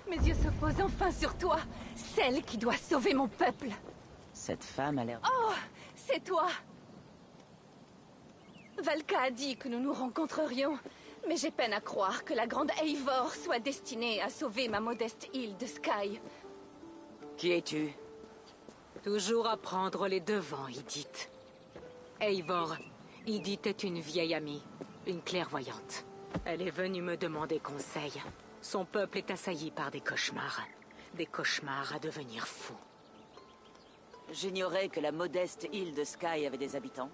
Mes yeux se posent enfin sur toi, celle qui doit sauver mon peuple. Cette femme a l'air... Oh, c'est toi. Valka a dit que nous nous rencontrerions, mais j'ai peine à croire que la grande Eivor soit destinée à sauver ma modeste île de Sky. Qui es-tu? Toujours à prendre les devants, Idith. Eivor, Idith est une vieille amie, une clairvoyante. Elle est venue me demander conseil. Son peuple est assailli par des cauchemars. Des cauchemars à devenir fous. J'ignorais que la modeste île de Sky avait des habitants.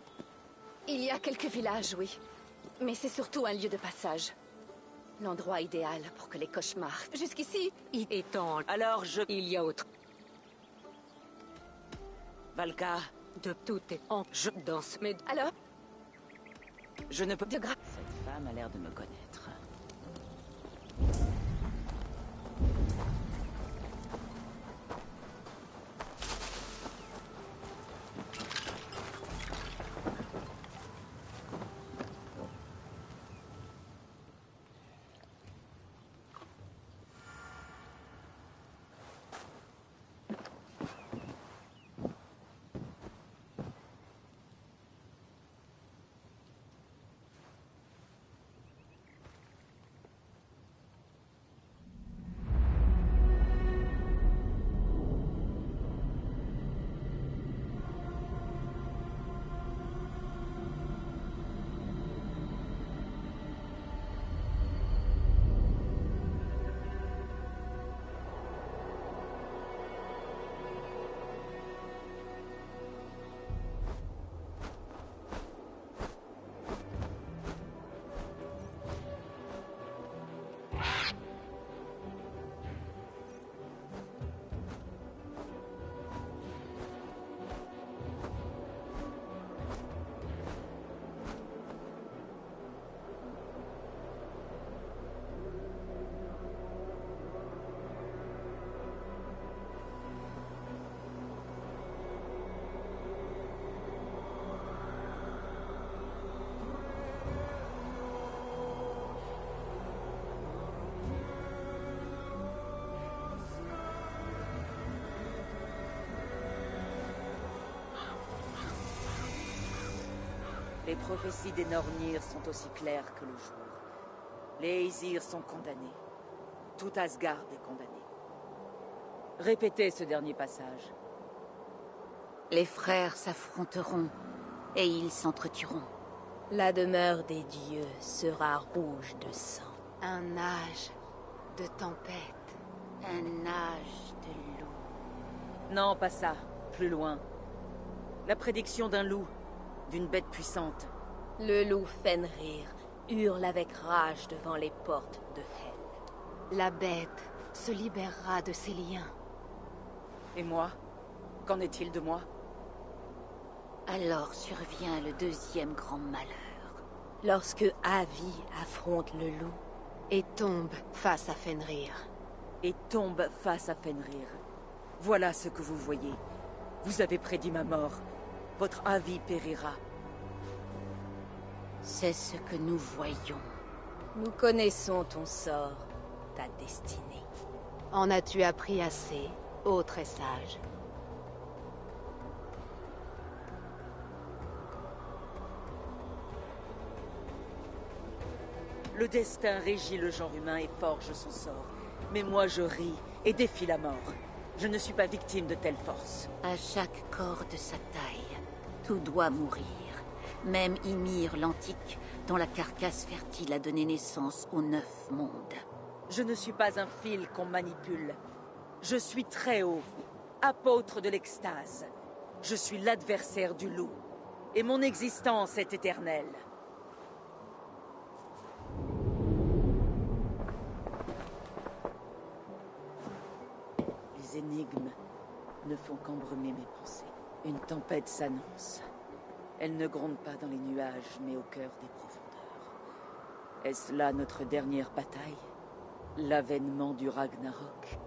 Il y a quelques villages, oui. Mais c'est surtout un lieu de passage. L'endroit idéal pour que les cauchemars... Jusqu'ici, Étant... Alors Il y a autre... Valka, De tout est en jeu dans ce... Mais... alors, je ne peux... de grâce... Cette femme a l'air de me connaître. Les prophéties des Nornir sont aussi claires que le jour. Les Aesir sont condamnés. Tout Asgard est condamné. Répétez ce dernier passage. Les frères s'affronteront et ils s'entretueront. La demeure des dieux sera rouge de sang. Un âge de tempête. Un âge de loup. Non, pas ça. Plus loin. La prédiction d'un loup, d'une bête puissante. Le loup Fenrir hurle avec rage devant les portes de Hel. La bête se libérera de ses liens. Et moi? Qu'en est-il de moi? Alors survient le deuxième grand malheur. Lorsque Avi affronte le loup Et tombe face à Fenrir. Et tombe face à Fenrir. Voilà ce que vous voyez. Vous avez prédit ma mort. Votre avis périra. c'est ce que nous voyons. Nous connaissons ton sort, ta destinée. En as-tu appris assez, ô très sage? Le destin régit le genre humain et forge son sort. Mais moi je ris et défie la mort. Je ne suis pas victime de telle force. À chaque corps de sa taille, tout doit mourir. Même Ymir l'Antique, dont la carcasse fertile a donné naissance aux 9 mondes. Je ne suis pas un fil qu'on manipule. Je suis très haut, apôtre de l'extase. Je suis l'adversaire du loup. Et mon existence est éternelle. Les énigmes ne font qu'embrumer mes pensées. Une tempête s'annonce. Elle ne gronde pas dans les nuages, mais au cœur des profondeurs. Est-ce là notre dernière bataille? L'avènement du Ragnarok?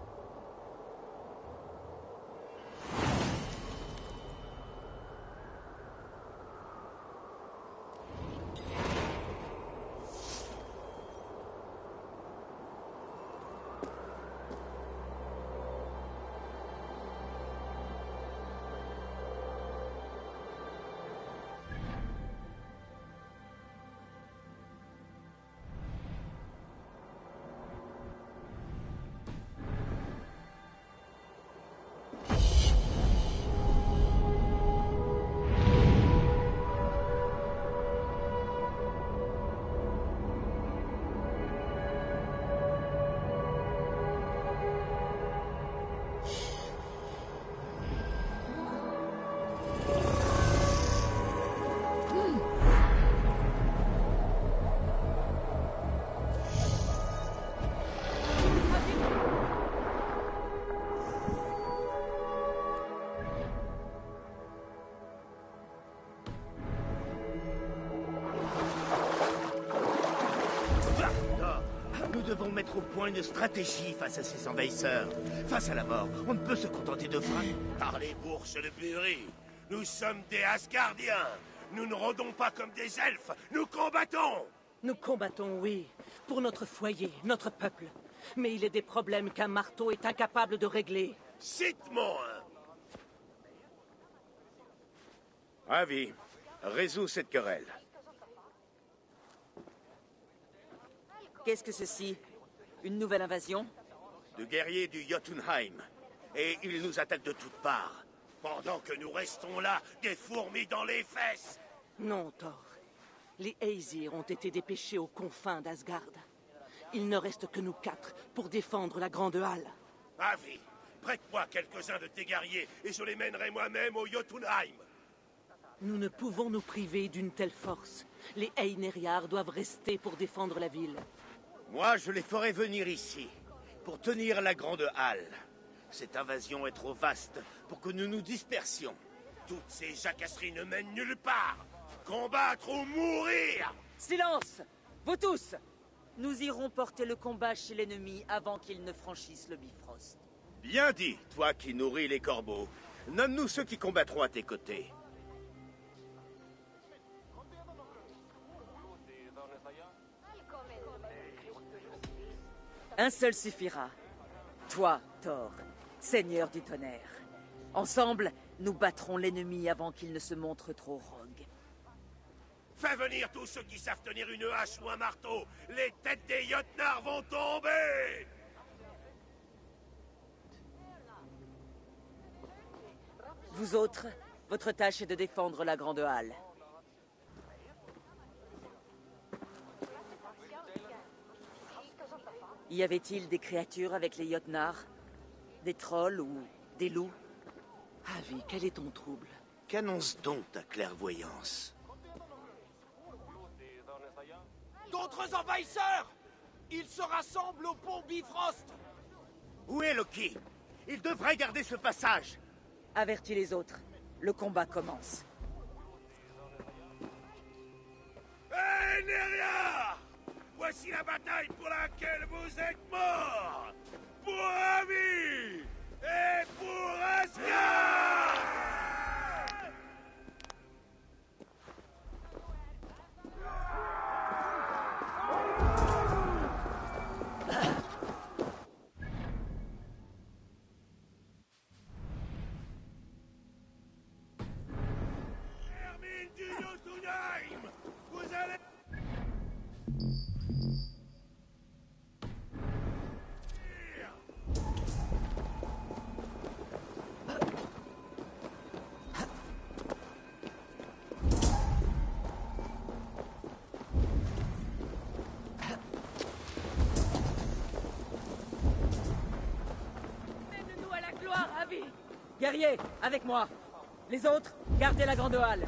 mettre au point une stratégie face à ces envahisseurs. Face à la mort, on ne peut se contenter de frapper. Par les bourses de Buri, nous sommes des Asgardiens. Nous ne rôdons pas comme des elfes, nous combattons. Nous combattons, oui, pour notre foyer, notre peuple. Mais il est des problèmes qu'un marteau est incapable de régler. Cite-moi un. Ravi. Résous cette querelle. Qu'est-ce que ceci? Une nouvelle invasion? De guerriers du Jotunheim. Et ils nous attaquent de toutes parts. Pendant que nous restons là, des fourmis dans les fesses. Non, Thor. Les Aesir ont été dépêchés aux confins d'Asgard. Il ne reste que nous 4 pour défendre la Grande Halle. Avi, prête-moi quelques-uns de tes guerriers et je les mènerai moi-même au Jotunheim. Nous ne pouvons nous priver d'une telle force. Les Einherjar doivent rester pour défendre la ville. Moi, je les ferai venir ici, pour tenir la Grande Halle. Cette invasion est trop vaste pour que nous nous dispersions. Toutes ces jacasseries ne mènent nulle part. Combattre ou mourir! Silence! Vous tous! Nous irons porter le combat chez l'ennemi avant qu'il ne franchisse le Bifrost. Bien dit, toi qui nourris les corbeaux. Nomme-nous ceux qui combattront à tes côtés. Un seul suffira. Toi, Thor, seigneur du tonnerre. Ensemble, nous battrons l'ennemi avant qu'il ne se montre trop rogue. Fais venir tous ceux qui savent tenir une hache ou un marteau. Les têtes des Jotnar vont tomber! Vous autres, votre tâche est de défendre la Grande Halle. Y avait-il des créatures avec les Jotnar? Des trolls ou des loups? Avi, quel est ton trouble? Qu'annonce donc ta clairvoyance? D'autres envahisseurs! Ils se rassemblent au pont Bifrost! Où est Loki? Il devrait garder ce passage. Avertis les autres. Le combat commence. Hé, Neria! Voici la bataille pour laquelle vous êtes morts! Pour Avi! Et pour Asgard! Hermine du Jotunheim! Vous allez... Mène-nous à la gloire, Avi! Guerriers, avec moi! Les autres, gardez la Grande Halle!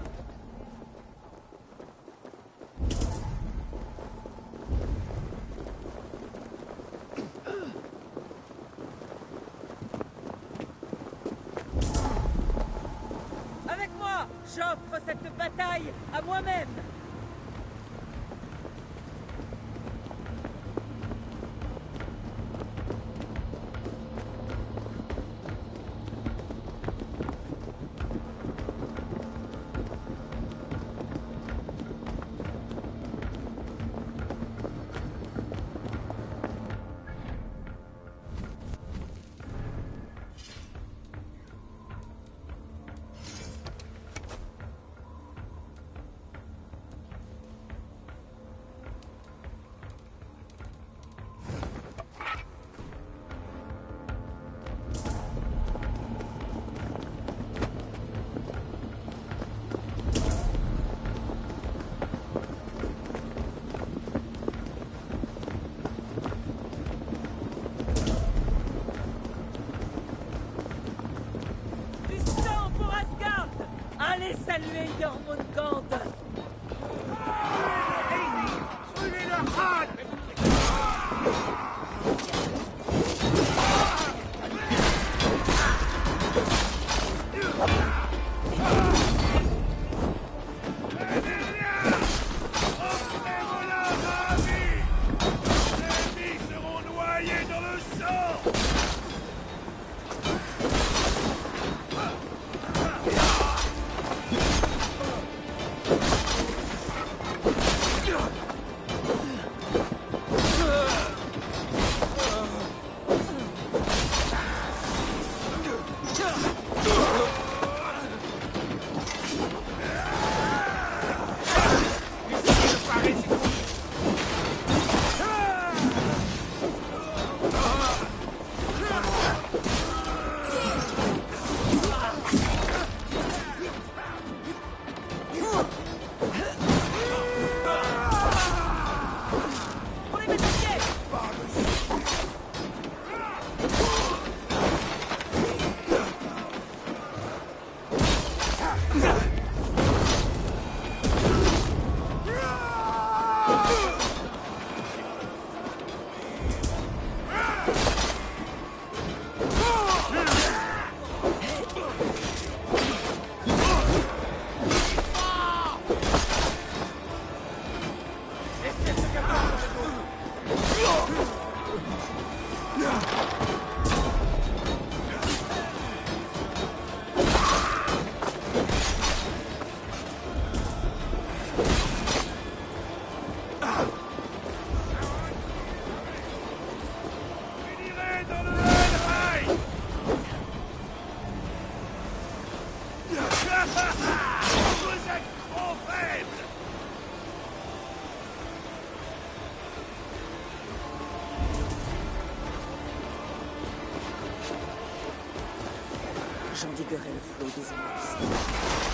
Avec moi, j'offre cette bataille à moi-même! Du sang pour Asgard! Allez saluer Jormungand! Brûlez leur crâne! Offrez vos larmes à Avi! Les ennemis seront sang! J'endiguerai le flot des émotions.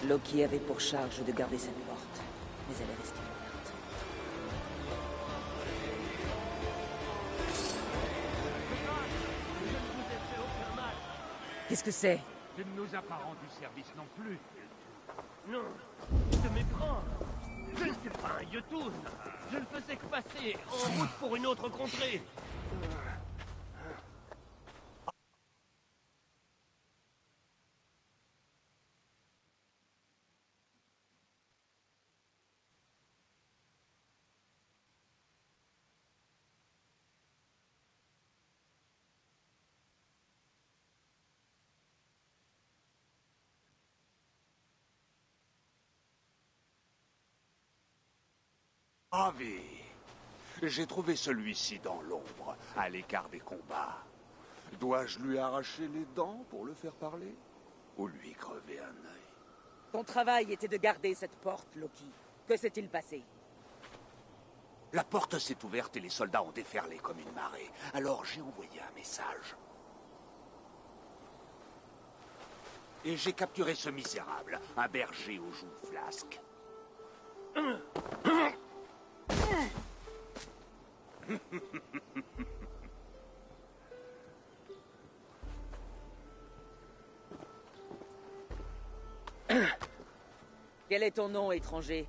Loki avait pour charge de garder cette porte, mais elle est restée ouverte. Qu'est-ce que c'est? Tu ne nous as pas rendu service non plus. Non, je te méprends. Je ne suis pas un Yotun. Je ne faisais que passer en route pour une autre contrée. Avi, j'ai trouvé celui-ci dans l'ombre, à l'écart des combats. Dois-je lui arracher les dents pour le faire parler? Ou lui crever un œil? Ton travail était de garder cette porte, Loki. Que s'est-il passé? La porte s'est ouverte et les soldats ont déferlé comme une marée. Alors j'ai envoyé un message. Et j'ai capturé ce misérable, un berger aux joues flasques. Quel est ton nom, étranger?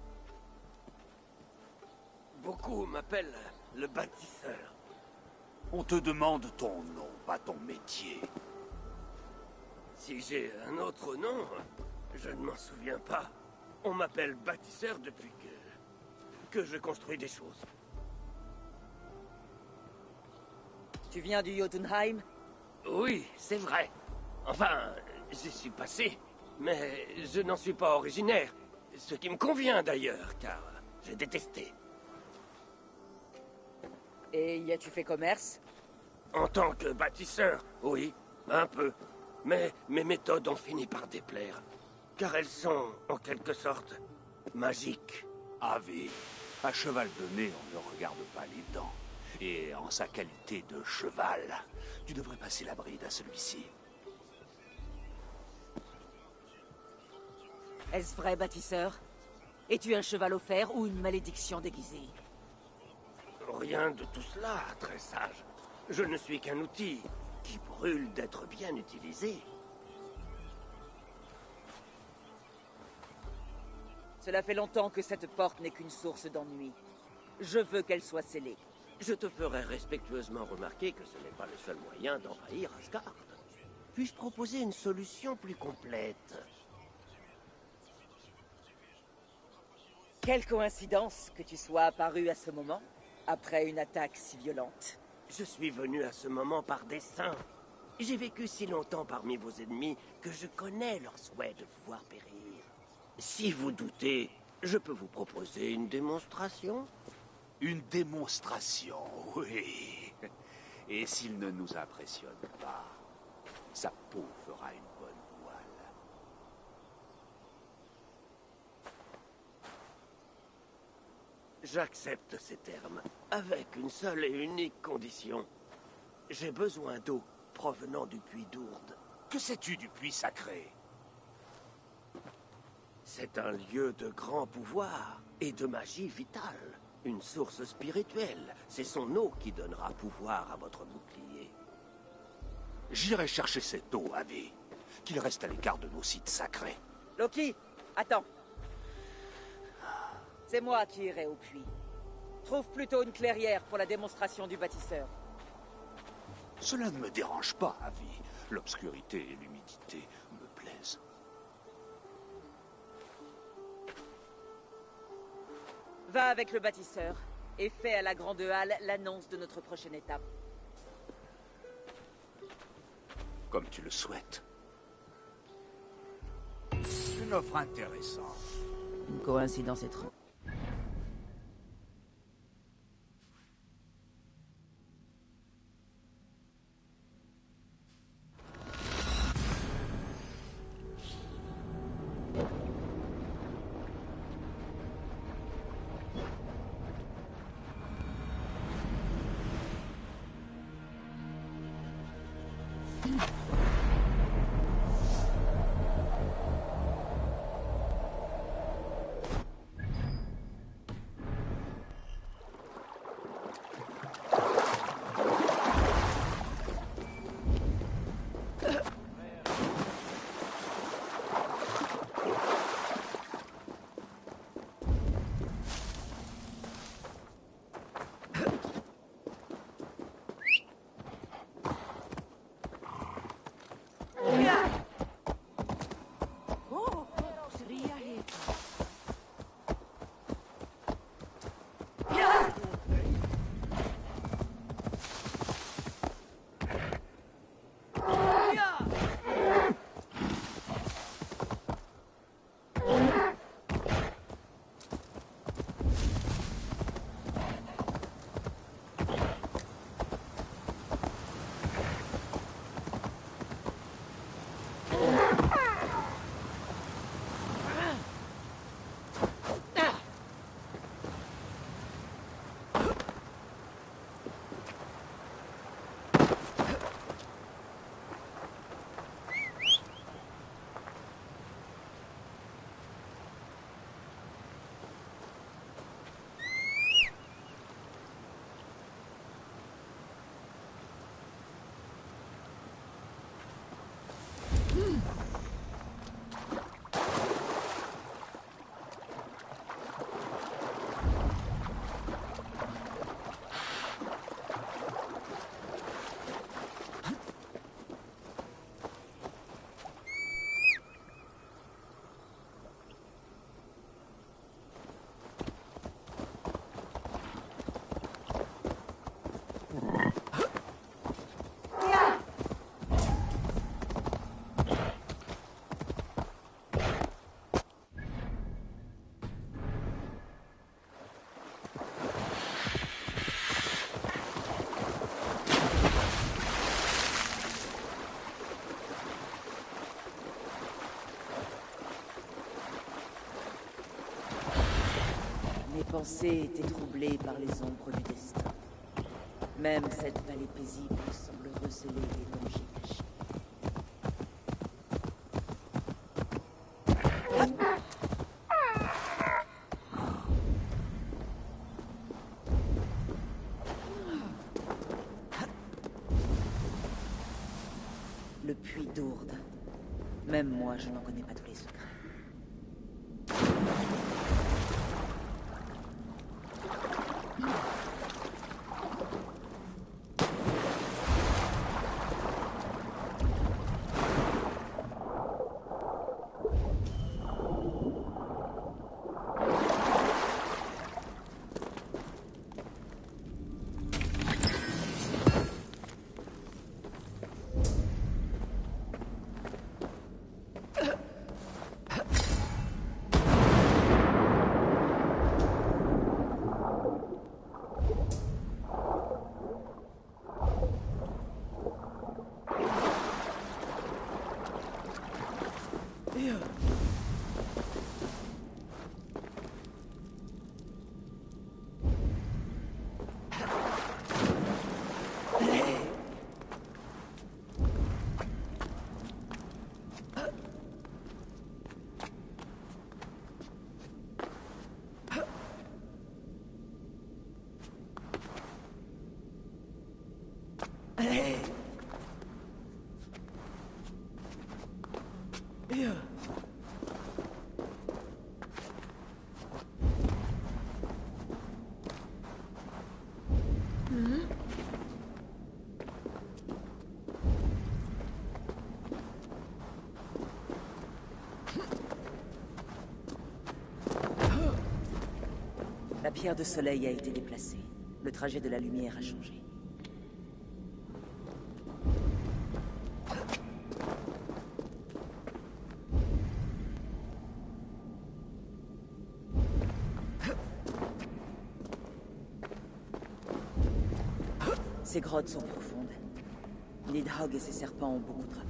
Beaucoup m'appellent le bâtisseur. On te demande ton nom, pas ton métier. Si j'ai un autre nom, je ne m'en souviens pas. On m'appelle bâtisseur depuis que je construis des choses. Tu viens du Jotunheim? Oui, c'est vrai. Enfin, j'y suis passé, mais je n'en suis pas originaire. Ce qui me convient d'ailleurs, car j'ai détesté. Et y as-tu fait commerce? En tant que bâtisseur, oui, un peu. Mais mes méthodes ont fini par déplaire. Car elles sont, en quelque sorte, magiques. Avi, à cheval de nez, on ne regarde pas les dents. Et en sa qualité de cheval, tu devrais passer la bride à celui-ci. Est-ce vrai, bâtisseur? Es-tu un cheval offert ou une malédiction déguisée? Rien de tout cela, très sage. Je ne suis qu'un outil qui brûle d'être bien utilisé. Cela fait longtemps que cette porte n'est qu'une source d'ennui. Je veux qu'elle soit scellée. Je te ferai respectueusement remarquer que ce n'est pas le seul moyen d'envahir Asgard. Puis-je proposer une solution plus complète? Quelle coïncidence que tu sois apparu à ce moment, après une attaque si violente. Je suis venu à ce moment par dessein. J'ai vécu si longtemps parmi vos ennemis que je connais leur souhait de pouvoir périr. Si vous doutez, je peux vous proposer une démonstration? Une démonstration, oui. Et s'il ne nous impressionne pas, sa peau fera une bonne voile. J'accepte ces termes, avec une seule et unique condition. J'ai besoin d'eau provenant du puits d'Ourde. Que sais-tu du puits sacré? C'est un lieu de grand pouvoir et de magie vitale. Une source spirituelle. C'est son eau qui donnera pouvoir à votre bouclier. J'irai chercher cette eau, Avi. Qu'il reste à l'écart de nos sites sacrés. Loki, attends. C'est moi qui irai au puits. Trouve plutôt une clairière pour la démonstration du bâtisseur. Cela ne me dérange pas, Avi. L'obscurité et l'humidité me plaisent. Va avec le bâtisseur et fais à la Grande Halle l'annonce de notre prochaine étape. Comme tu le souhaites. Une offre intéressante. Une coïncidence étrange. pensée était troublée par les ombres du destin. Même cette vallée paisible semble receler les dangers cachés. Le puits d'Ourde. Même moi, je n'en connais pas tous les secrets. La pierre de soleil a été déplacée. Le trajet de la lumière a changé. Ces grottes sont profondes. Nidhogg et ses serpents ont beaucoup travaillé.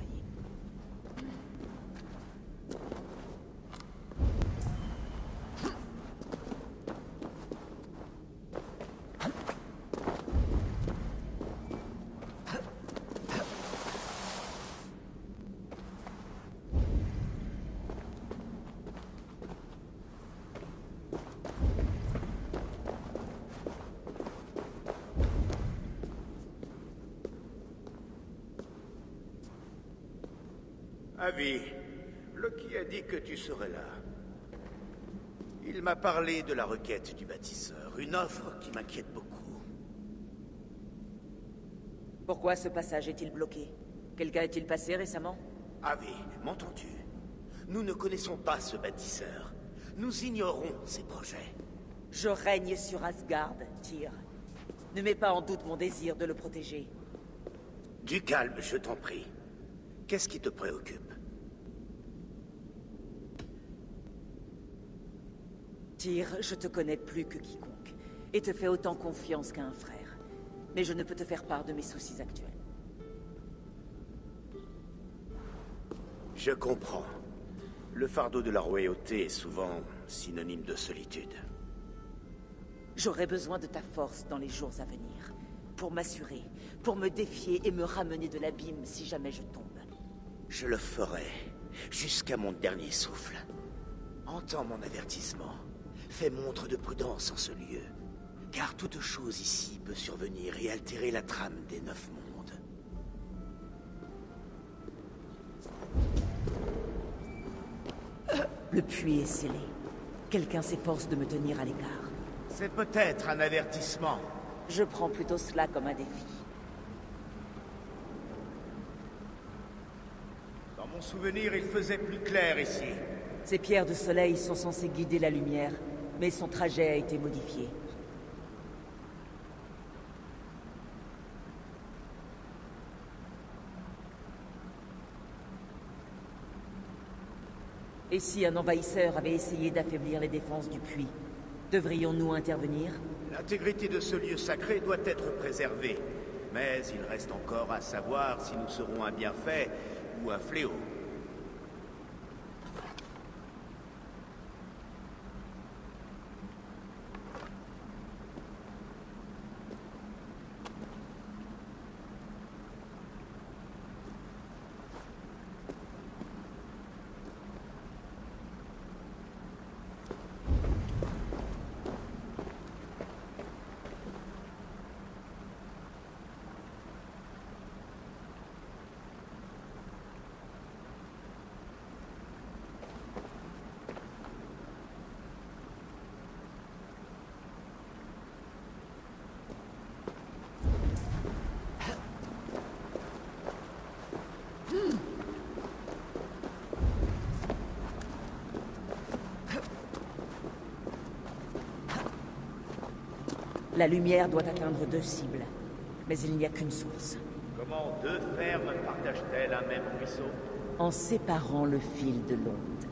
Avi, Loki a dit que tu serais là. Il m'a parlé de la requête du bâtisseur, une offre qui m'inquiète beaucoup. Pourquoi ce passage est-il bloqué? Quelqu'un est-il passé récemment? Avi, m'entends-tu? Nous ne connaissons pas ce bâtisseur. Nous ignorons ses projets. Je règne sur Asgard, Tyr. Ne mets pas en doute mon désir de le protéger. Du calme, je t'en prie. Qu'est-ce qui te préoccupe? Tyr, je te connais plus que quiconque, et te fais autant confiance qu'à un frère. Mais je ne peux te faire part de mes soucis actuels. Je comprends. Le fardeau de la royauté est souvent synonyme de solitude. J'aurai besoin de ta force dans les jours à venir, pour m'assurer, pour me défier et me ramener de l'abîme si jamais je tombe. Je le ferai, jusqu'à mon dernier souffle. Entends mon avertissement. Fais montre de prudence en ce lieu, car toute chose ici peut survenir et altérer la trame des 9 mondes. Le puits est scellé. Quelqu'un s'efforce de me tenir à l'écart. C'est peut-être un avertissement. Je prends plutôt cela comme un défi. Dans mon souvenir, il faisait plus clair ici. Ces pierres de soleil sont censées guider la lumière, mais son trajet a été modifié. Et si un envahisseur avait essayé d'affaiblir les défenses du puits, devrions-nous intervenir? L'intégrité de ce lieu sacré doit être préservée. Mais il reste encore à savoir si nous serons un bienfait ou un fléau. La lumière doit atteindre 2 cibles, mais il n'y a qu'une source. Comment 2 fermes partagent-elles un même ruisseau? En séparant le fil de l'onde.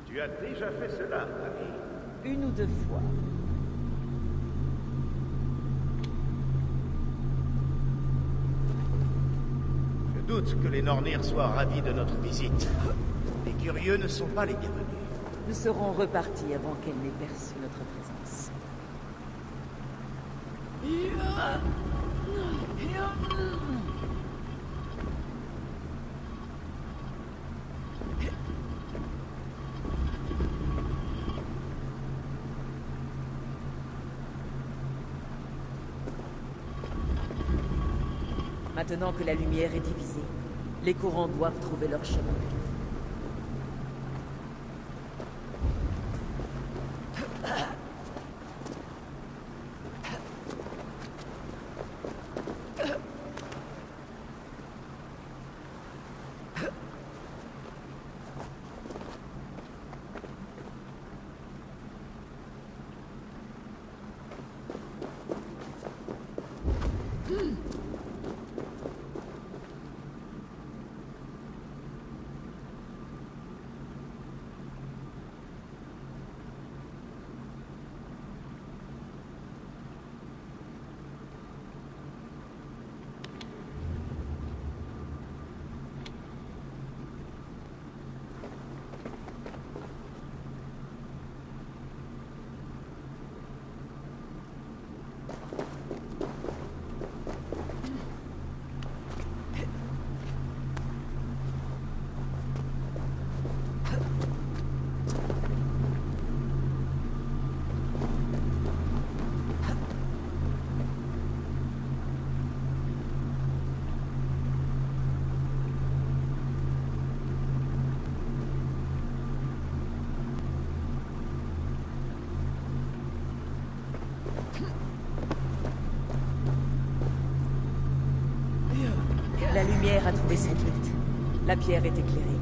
Tu as déjà fait cela, ami. 1 ou 2 fois. Je doute que les Nornir soient ravis de notre visite. Les curieux ne sont pas les bienvenus. Nous serons repartis avant qu'elle n'ait perçu notre présence. Maintenant que la lumière est divisée, les courants doivent trouver leur chemin. La lumière a trouvé son but. La pierre est éclairée.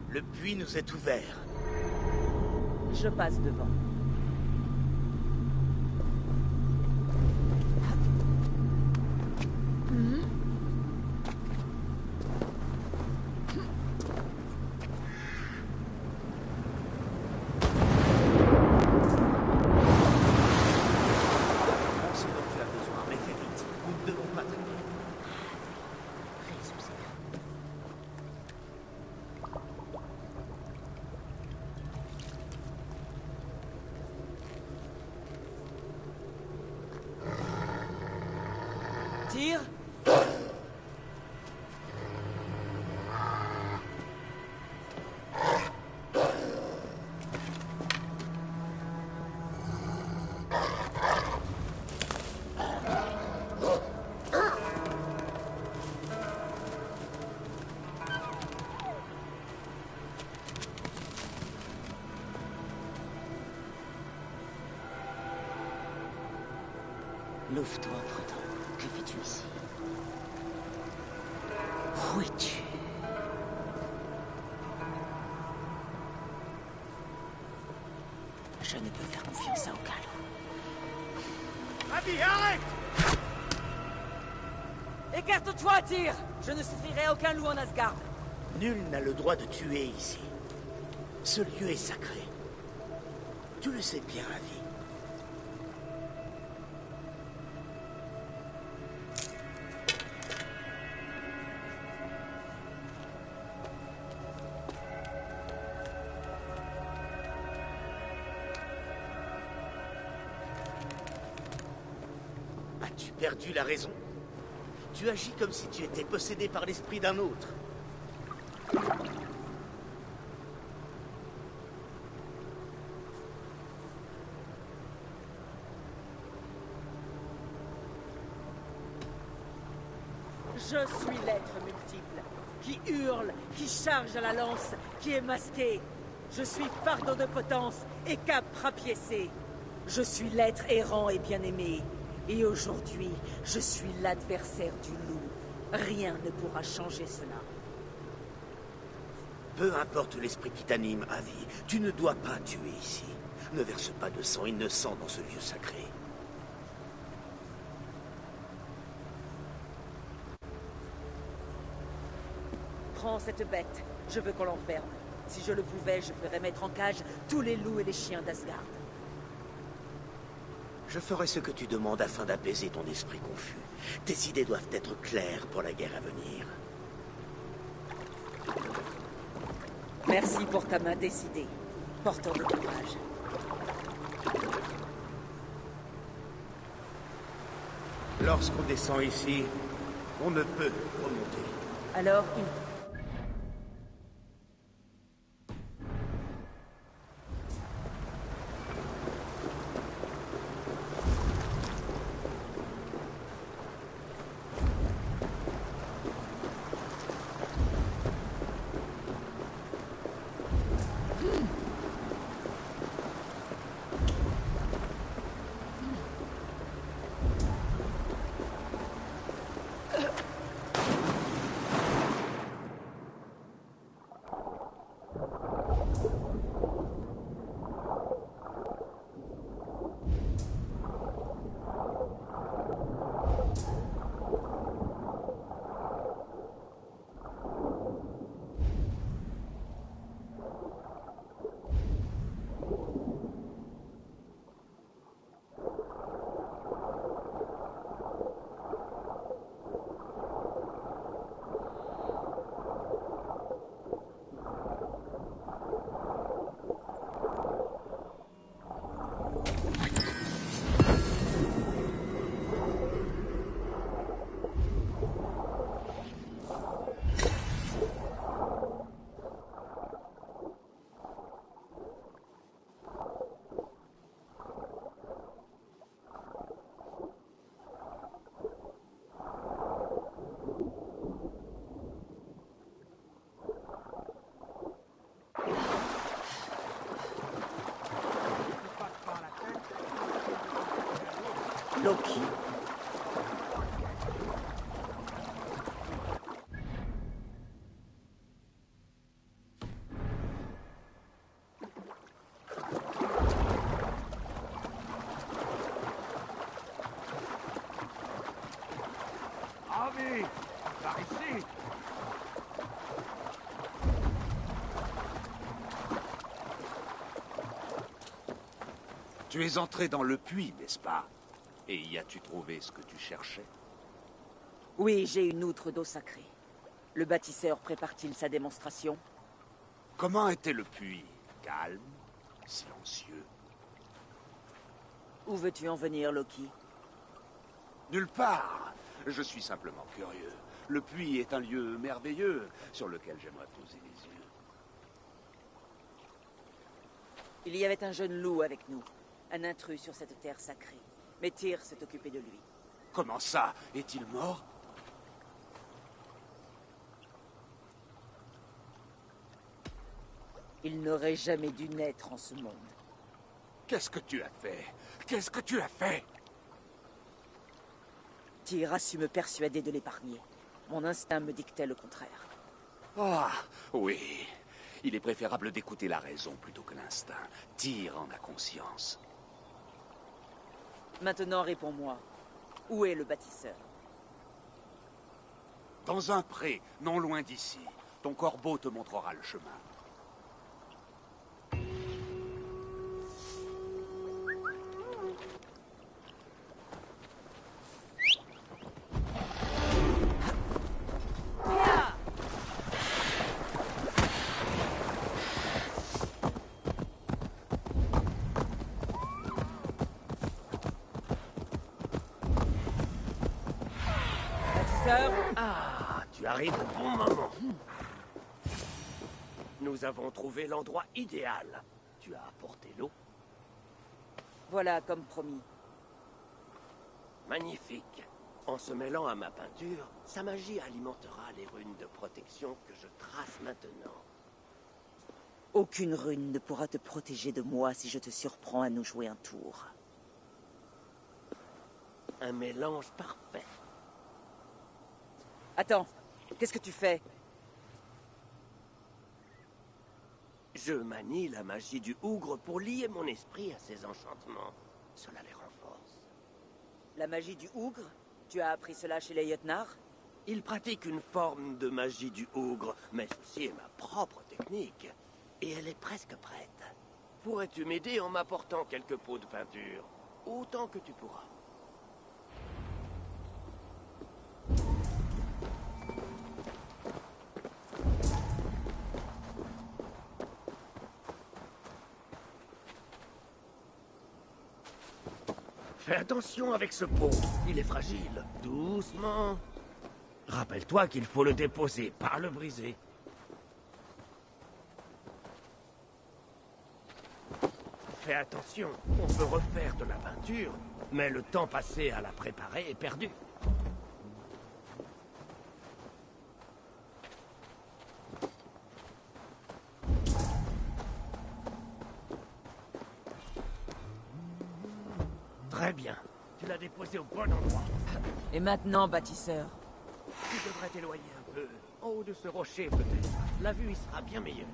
Le puits nous est ouvert. Je passe devant. Ce dont tu as besoin, mais fais vite. Nous ne devons pas traîner. Tire. L'ouvre-toi entre-temps. Que fais-tu ici? Où es-tu? Je ne peux faire confiance à aucun loup. Ravi, arrête! Écarte-toi, Tyr! Je ne souffrirai à aucun loup en Asgard. Nul n'a le droit de tuer ici. Ce lieu est sacré. Tu le sais bien, Ravi. As-tu perdu la raison? Tu agis comme si tu étais possédé par l'esprit d'un autre. Je suis l'être multiple, qui hurle, qui charge à la lance, qui est masqué. Je suis fardeau de potence et cap rapiécé. Je suis l'être errant et bien-aimé. Et aujourd'hui, je suis l'adversaire du loup. Rien ne pourra changer cela. Peu importe l'esprit qui t'anime, Avi, tu ne dois pas tuer ici. Ne verse pas de sang innocent dans ce lieu sacré. Prends cette bête. Je veux qu'on l'enferme. Si je le pouvais, je ferais mettre en cage tous les loups et les chiens d'Asgard. Je ferai ce que tu demandes afin d'apaiser ton esprit confus. Tes idées doivent être claires pour la guerre à venir. Merci pour ta main décidée, porteur de courage. Lorsqu'on descend ici, on ne peut remonter. Alors, il... Loki. Avi, par ici. Tu es entré dans le puits, n'est-ce pas? Et y as-tu trouvé ce que tu cherchais? Oui, j'ai une outre d'eau sacrée. Le bâtisseur prépare-t-il sa démonstration? Comment était le puits? Calme, silencieux. Où veux-tu en venir, Loki? Nulle part. Je suis simplement curieux. Le puits est un lieu merveilleux sur lequel j'aimerais poser les yeux. Il y avait un jeune loup avec nous. Un intrus sur cette terre sacrée. Mais Tyr s'est occupé de lui. Comment ça? Est-il mort? Il n'aurait jamais dû naître en ce monde. Qu'est-ce que tu as fait? Qu'est-ce que tu as fait? Tyr a su me persuader de l'épargner. Mon instinct me dictait le contraire. Ah, oui. Il est préférable d'écouter la raison plutôt que l'instinct. Tyr en a conscience. Maintenant, réponds-moi. Où est le bâtisseur? Dans un pré, non loin d'ici. Ton corbeau te montrera le chemin. Ah, tu arrives au bon moment. Nous avons trouvé l'endroit idéal. Tu as apporté l'eau. Voilà, comme promis. Magnifique. En se mêlant à ma peinture, sa magie alimentera les runes de protection que je trace maintenant. Aucune rune ne pourra te protéger de moi si je te surprends à nous jouer un tour. Un mélange parfait. Attends, qu'est-ce que tu fais? Je manie la magie du Ougre pour lier mon esprit à ses enchantements. Cela les renforce. La magie du Ougre? Tu as appris cela chez les Jötnar? Il pratique une forme de magie du Ougre, mais ceci est ma propre technique. Et elle est presque prête. Pourrais-tu m'aider en m'apportant quelques pots de peinture? Autant que tu pourras. Fais attention avec ce pot, il est fragile. Doucement. Rappelle-toi qu'il faut le déposer, pas le briser. Fais attention, on peut refaire de la peinture, mais le temps passé à la préparer est perdu. Très bien. Tu l'as déposé au bon endroit. Et maintenant, bâtisseur? Tu devrais t'éloigner un peu. En haut de ce rocher, peut-être. La vue y sera bien meilleure.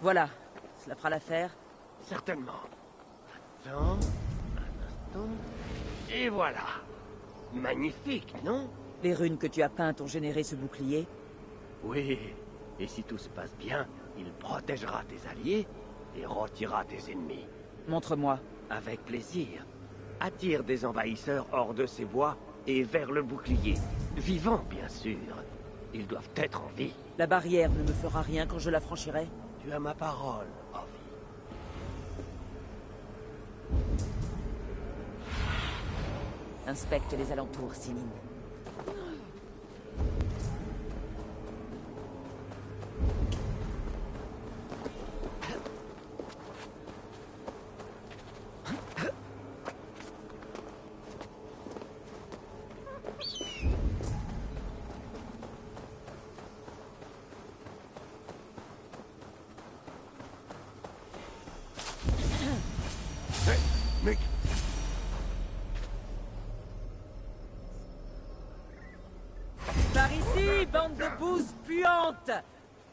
Voilà, cela fera l'affaire. Certainement. Attends, un instant. Et voilà. Magnifique, non? Les runes que tu as peintes ont généré ce bouclier? Oui. Et si tout se passe bien, il protégera tes alliés et retirera tes ennemis. Montre-moi. Avec plaisir. Attire des envahisseurs hors de ces bois et vers le bouclier. Vivants, bien sûr. Ils doivent être en vie. La barrière ne me fera rien quand je la franchirai? Tu as ma parole, Ovi. Inspecte les alentours, Céline. Mais... Par ici, bande de bouses puantes!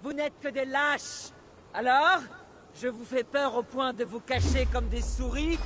Vous n'êtes que des lâches! Alors, je vous fais peur au point de vous cacher comme des souris?